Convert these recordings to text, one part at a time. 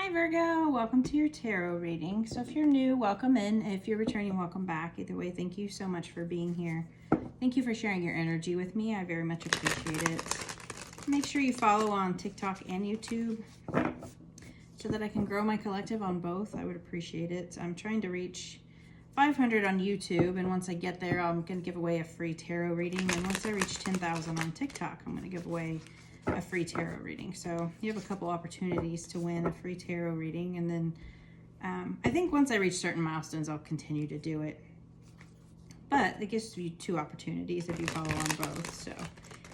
Hi Virgo, welcome to your tarot reading. So if you're new, welcome in. If you're returning, welcome back. Either way, thank you so much for being here. Thank you for sharing your energy with me. I very much appreciate it. Make sure you follow on TikTok and YouTube so that I can grow my collective on both. I would appreciate it. I'm trying to reach 500 on YouTube, and once I get there, I'm going to give away a free tarot reading. And once I reach 10,000 on TikTok, I'm going to give away a free tarot reading. So you have a couple opportunities to win a free tarot reading, and then I think once I reach certain milestones, I'll continue to do it. But it gives you 2 opportunities if you follow on both. So,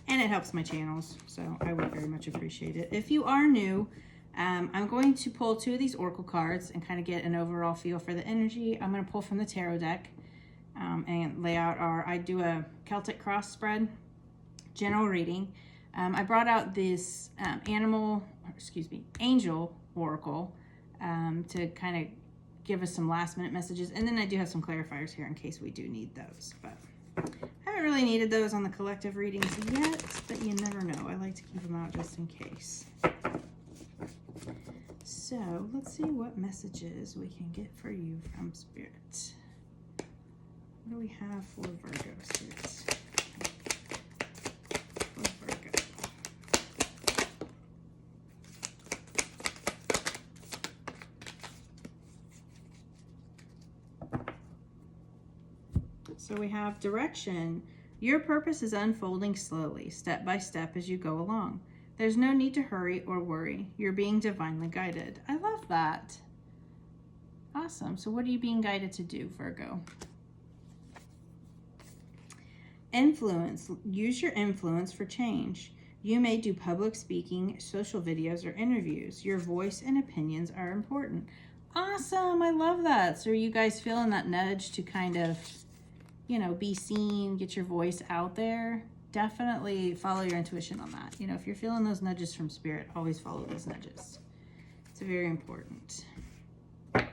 and it helps my channels, so I would very much appreciate it. If you are new, I'm going to pull 2 of these oracle cards and kind of get an overall feel for the energy. I'm going to pull from the tarot deck and lay out I do a Celtic cross spread general reading. I brought out this angel oracle to kind of give us some last minute messages. And then I do have some clarifiers here in case we do need those. But I haven't really needed those on the collective readings yet, but you never know. I like to keep them out just in case. So let's see what messages we can get for you from Spirit. What do we have for Virgo, Spirit? So we have direction. Your purpose is unfolding slowly, step by step as you go along. There's no need to hurry or worry. You're being divinely guided. I love that. Awesome. So what are you being guided to do, Virgo? Influence. Use your influence for change. You may do public speaking, social videos, or interviews. Your voice and opinions are important. Awesome. I love that. So are you guys feeling that nudge to kind of, be seen, get your voice out there? Definitely follow your intuition on that. If you're feeling those nudges from Spirit, always follow those nudges. It's very important. And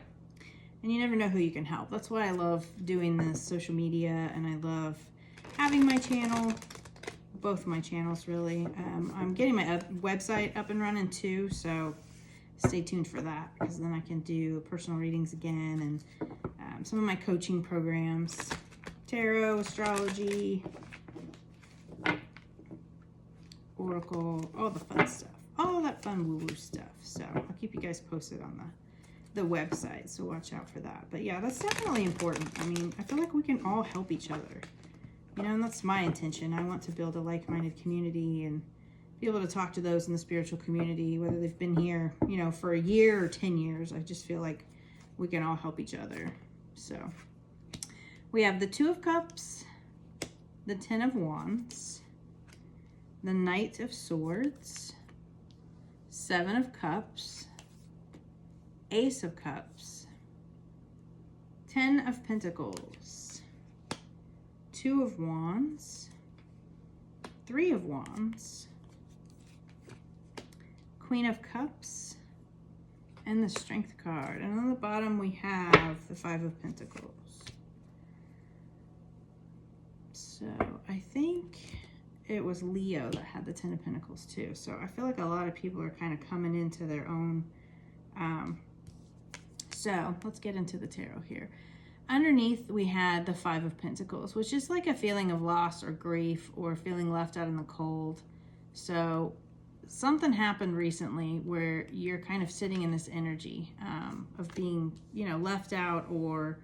you never know who you can help. That's why I love doing this social media, and I love having my channel, both my channels really. I'm getting my website up and running too, so stay tuned for that, because then I can do personal readings again and some of my coaching programs. Tarot, astrology, oracle, all the fun stuff, all that fun woo-woo stuff. So I'll keep you guys posted on the website, so watch out for that. But yeah, that's definitely important. I mean, I feel like we can all help each other, and that's my intention. I want to build a like-minded community and be able to talk to those in the spiritual community, whether they've been here, for a year or 10 years. I just feel like we can all help each other. So we have the 2 of Cups, the 10 of Wands, the Knight of Swords, 7 of Cups, Ace of Cups, 10 of Pentacles, 2 of Wands, 3 of Wands, Queen of Cups, and the Strength card. And on the bottom we have the 5 of Pentacles. So I think it was Leo that had the 10 of Pentacles too. So I feel like a lot of people are kind of coming into their own. So let's get into the tarot here. Underneath we had the 5 of Pentacles, which is like a feeling of loss or grief or feeling left out in the cold. So something happened recently where you're kind of sitting in this energy of being, left out, or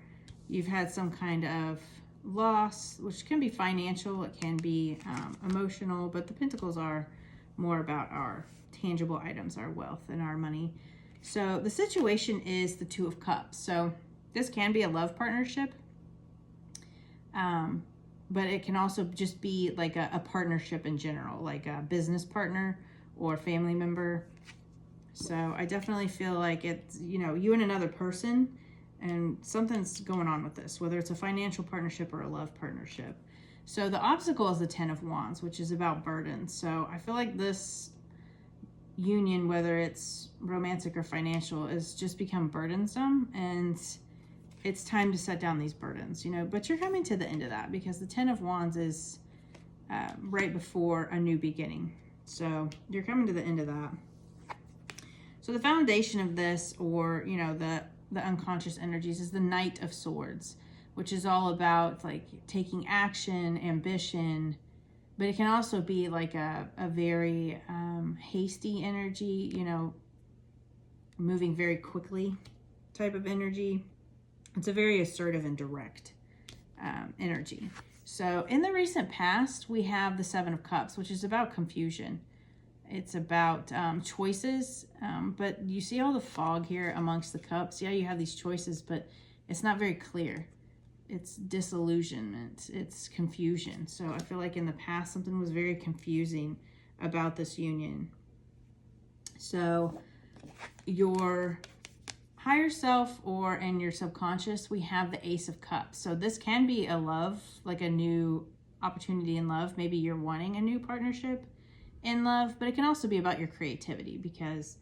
you've had some kind of loss, which can be financial, it can be emotional, but the Pentacles are more about our tangible items, our wealth and our money. So the situation is the 2 of Cups. So this can be a love partnership, but it can also just be like a partnership in general, like a business partner or family member. So I definitely feel like it's, you and another person, and something's going on with this, whether it's a financial partnership or a love partnership. So the obstacle is the 10 of Wands, which is about burdens. So I feel like this union, whether it's romantic or financial, is just become burdensome, and it's time to set down these burdens, but you're coming to the end of that, because the 10 of Wands is right before a new beginning. So you're coming to the end of that. So the foundation of this, or, you know, the unconscious energies, is the Knight of Swords, which is all about like taking action, ambition, but it can also be like a very hasty energy, you know, moving very quickly type of energy. It's a very assertive and direct energy. So in the recent past, we have the Seven of Cups, which is about confusion. It's about choices, but you see all the fog here amongst the cups. Yeah, you have these choices, but it's not very clear. It's disillusionment. It's confusion. So I feel like in the past, something was very confusing about this union. So your higher self, or in your subconscious, we have the Ace of Cups. So this can be a love, like a new opportunity in love. Maybe you're wanting a new partnership in love, but it can also be about your creativity, because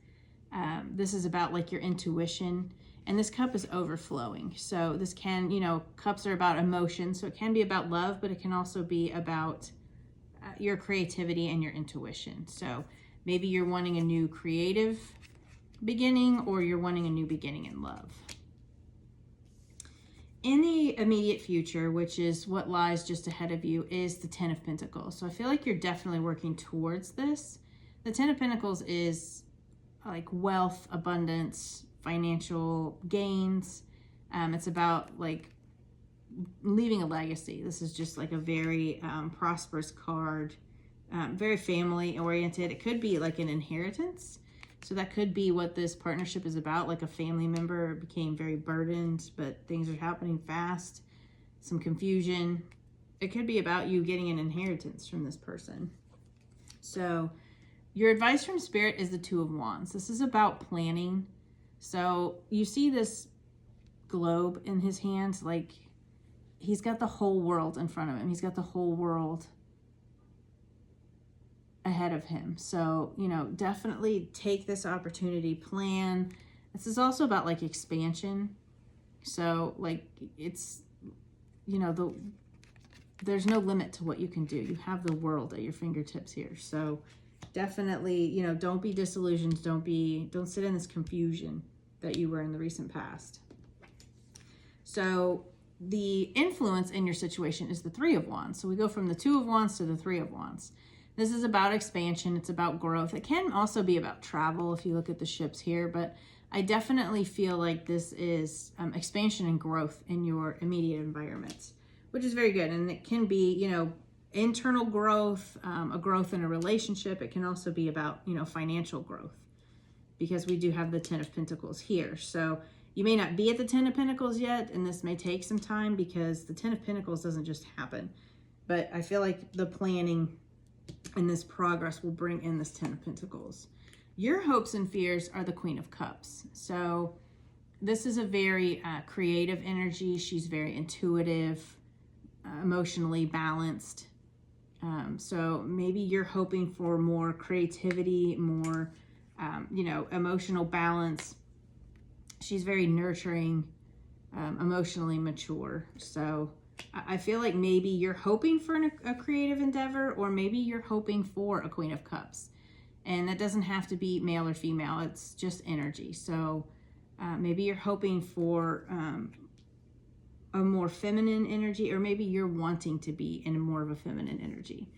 this is about like your intuition, and this cup is overflowing. So this can, you know, cups are about emotion, so it can be about love, but it can also be about your creativity and your intuition. So maybe you're wanting a new creative beginning, or you're wanting a new beginning in love. In the immediate future, which is what lies just ahead of you, is the Ten of Pentacles. So I feel like you're definitely working towards this. The Ten of Pentacles is like wealth, abundance, financial gains. It's about like leaving a legacy. This is just like a very prosperous card, very family oriented. It could be like an inheritance. So that could be what this partnership is about, like a family member became very burdened, but things are happening fast, some confusion. It could be about you getting an inheritance from this person. So your advice from Spirit is the Two of Wands. This is about planning. So you see this globe in his hands, like he's got the whole world in front of him. He's got the whole world ahead of him. So, you know, definitely take this opportunity, plan. This is also about like expansion. So like it's, you know, there's no limit to what you can do. You have the world at your fingertips here. So definitely, you know, don't be disillusioned. Don't sit in this confusion that you were in the recent past. So the influence in your situation is the Three of Wands. So we go from the Two of Wands to the Three of Wands. This is about expansion. It's about growth. It can also be about travel if you look at the ships here, but I definitely feel like this is expansion and growth in your immediate environment, which is very good. And it can be, you know, internal growth, a growth in a relationship. It can also be about, you know, financial growth, because we do have the Ten of Pentacles here. So you may not be at the Ten of Pentacles yet, and this may take some time, because the Ten of Pentacles doesn't just happen. But I feel like the planning and this progress will bring in this Ten of Pentacles. Your hopes and fears are the Queen of Cups. So this is a very creative energy. She's very intuitive, emotionally balanced. So maybe you're hoping for more creativity, more, you know, emotional balance. She's very nurturing, emotionally mature. So I feel like maybe you're hoping for a creative endeavor, or maybe you're hoping for a Queen of Cups. And that doesn't have to be male or female. It's just energy. So maybe you're hoping for a more feminine energy, or maybe you're wanting to be in more of a feminine energy.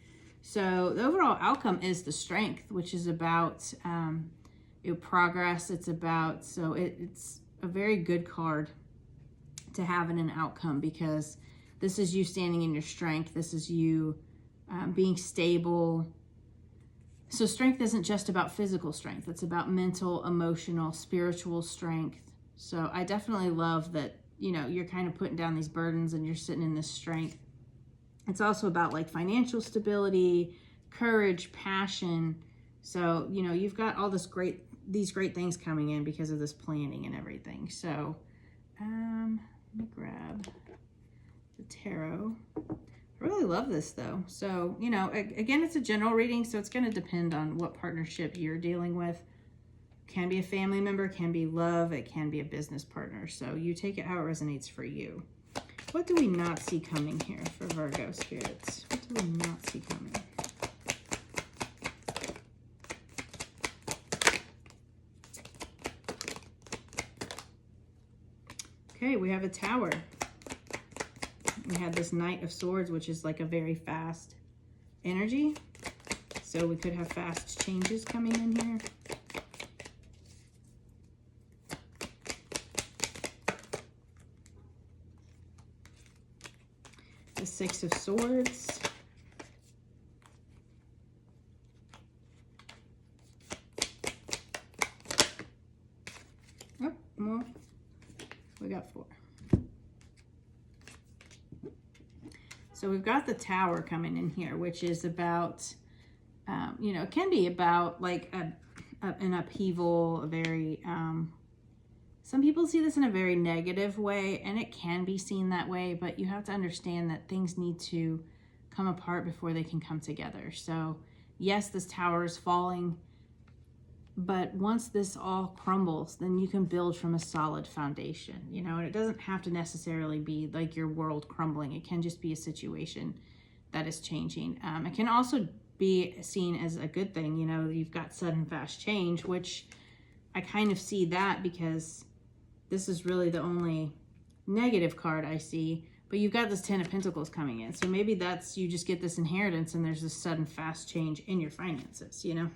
So the overall outcome is the Strength, which is about progress. It's about, so it's a very good card to have in an outcome, because this is you standing in your strength. This is you being stable. So strength isn't just about physical strength. It's about mental, emotional, spiritual strength. So I definitely love that, you know, you're kind of putting down these burdens and you're sitting in this strength. It's also about like financial stability, courage, passion. So, you know, you've got all these great things coming in because of this planning and everything. So let me grab the tarot. I really love this though. So, you know, again, it's a general reading, so it's going to depend on what partnership you're dealing with. Can be a family member, can be love, it can be a business partner. So you take it how it resonates for you. What do we not see coming here for Virgo spirits? What do we not see coming? Okay, we have a Tower. We have this Knight of Swords, which is like a very fast energy. So we could have fast changes coming in here. The Six of Swords. Oh, more. We got 4. So we've got the Tower coming in here, which is about, you know, it can be about like an upheaval, a very, some people see this in a very negative way, and it can be seen that way, but you have to understand that things need to come apart before they can come together. So yes, this Tower is falling, but once this all crumbles, then you can build from a solid foundation, you know, and it doesn't have to necessarily be like your world crumbling. It can just be a situation that is changing. It can also be seen as a good thing. You know, you've got sudden fast change, which I kind of see that because this is really the only negative card I see, but you've got this 10 of Pentacles coming in. So maybe that's, you just get this inheritance and there's this sudden fast change in your finances, you know?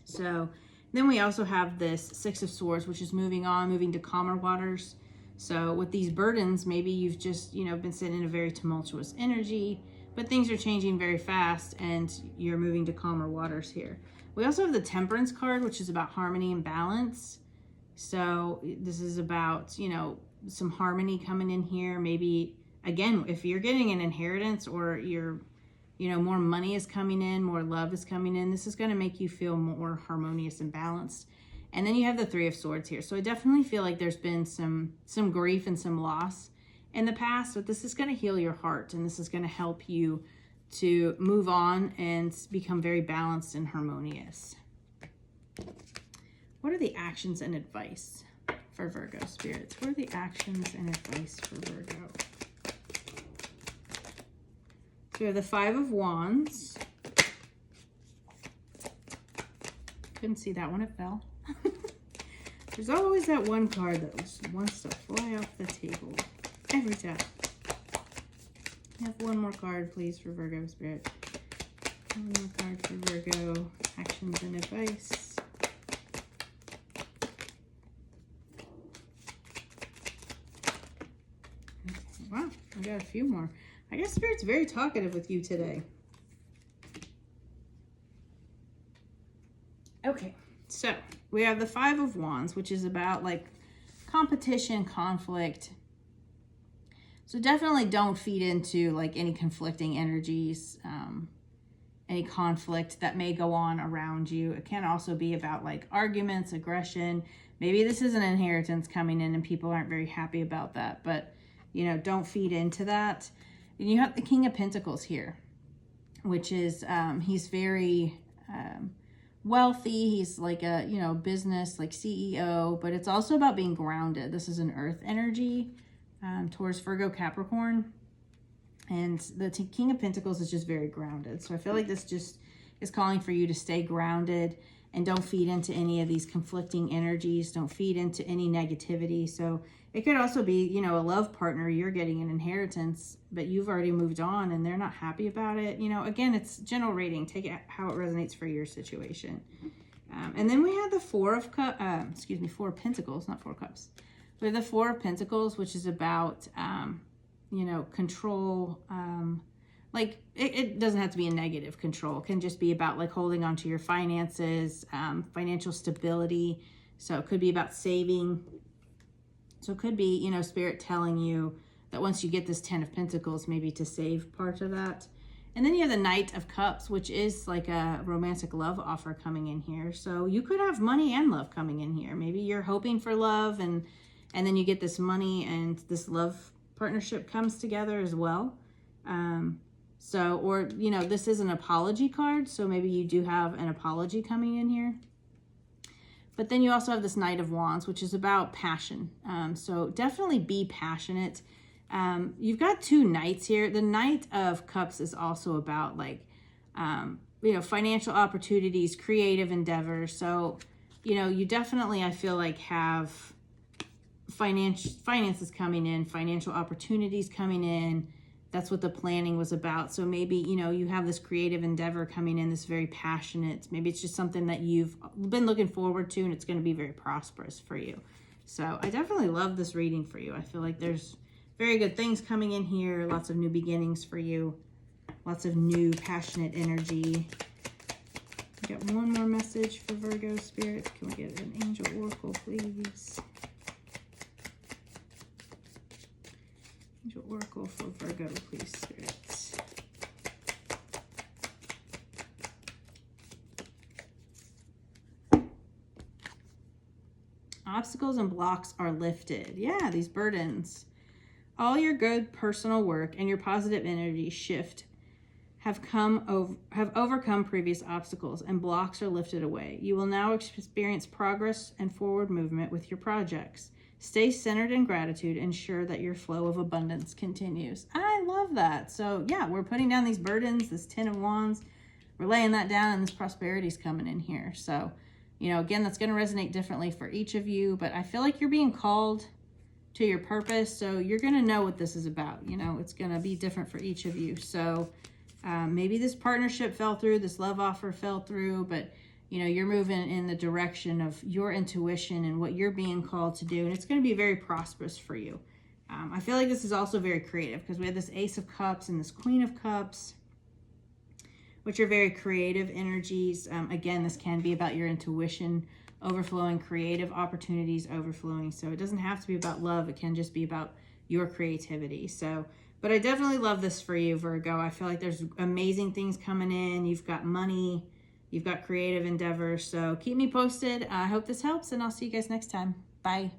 So then we also have this Six of Swords, which is moving on, moving to calmer waters. So with these burdens, maybe you've just, you know, been sitting in a very tumultuous energy, but things are changing very fast and you're moving to calmer waters here. We also have the Temperance card, which is about harmony and balance. So this is about, you know, some harmony coming in here. Maybe, again, if you're getting an inheritance or you're, you know, more money is coming in, more love is coming in, this is going to make you feel more harmonious and balanced. And then you have the Three of Swords here. So I definitely feel like there's been some grief and some loss in the past, but this is going to heal your heart, and this is going to help you to move on and become very balanced and harmonious. What are the actions and advice for Virgo spirits? What are the actions and advice for Virgo? So we have the Five of Wands. Couldn't see that one, it fell. There's always that one card that just wants to fly off the table every time. Have one more card, please, for Virgo spirit. One more card for Virgo. Actions and advice. Okay. Wow, I got a few more. I guess Spirit's very talkative with you today. Okay, so we have the Five of Wands, which is about like competition, conflict. So definitely don't feed into like any conflicting energies, any conflict that may go on around you. It can also be about like arguments, aggression. Maybe this is an inheritance coming in and people aren't very happy about that, but you know, don't feed into that. And you have the King of Pentacles here, which is, he's very wealthy. He's like a, you know, business, like CEO, but it's also about being grounded. This is an earth energy towards Virgo, Capricorn. And the King of Pentacles is just very grounded. So I feel like this just is calling for you to stay grounded and don't feed into any of these conflicting energies. Don't feed into any negativity. So it could also be, you know, a love partner, you're getting an inheritance, but you've already moved on and they're not happy about it. You know, again, it's general rating. Take it how it resonates for your situation. And then we have the Four of Pentacles, not Four Cups. We have the Four of Pentacles, which is about, you know, control. Like it doesn't have to be a negative control. It can just be about like holding on to your finances, financial stability. So it could be about saving. So it could be, you know, Spirit telling you that once you get this 10 of Pentacles, maybe to save part of that. And then you have the Knight of Cups, which is like a romantic love offer coming in here. So you could have money and love coming in here. Maybe you're hoping for love and then you get this money and this love partnership comes together as well. So, or, you know, this is an apology card. So maybe you do have an apology coming in here. But then you also have this Knight of Wands, which is about passion. So definitely be passionate. You've got two knights here. The Knight of Cups is also about like, you know, financial opportunities, creative endeavors. So, you know, you definitely, I feel like, have finances coming in, financial opportunities coming in. That's what the planning was about. So maybe, you know, you have this creative endeavor coming in, this very passionate. Maybe it's just something that you've been looking forward to, and it's going to be very prosperous for you. So I definitely love this reading for you. I feel like there's very good things coming in here. Lots of new beginnings for you. Lots of new passionate energy. We got one more message for Virgo Spirit. Can we get an angel oracle, please? Angel oracle for Virgo, please, Spirits. Obstacles and blocks are lifted. Yeah, these burdens. All your good personal work and your positive energy shift have overcome previous obstacles, and blocks are lifted away. You will now experience progress and forward movement with your projects. Stay centered in gratitude. Ensure that your flow of abundance continues. I love that. So yeah, we're putting down these burdens, this 10 of Wands. We're laying that down, and this prosperity is coming in here. So, you know, again, that's going to resonate differently for each of you, but I feel like you're being called to your purpose. So you're going to know what this is about. You know, it's going to be different for each of you. So maybe this partnership fell through, this love offer fell through, but you know, you're moving in the direction of your intuition and what you're being called to do. And it's going to be very prosperous for you. I feel like this is also very creative because we have this Ace of Cups and this Queen of Cups, which are very creative energies. Again, this can be about your intuition overflowing, creative opportunities overflowing. So it doesn't have to be about love. It can just be about your creativity. So, but I definitely love this for you, Virgo. I feel like there's amazing things coming in. You've got money. You've got creative endeavors. So keep me posted. I hope this helps, and I'll see you guys next time. Bye.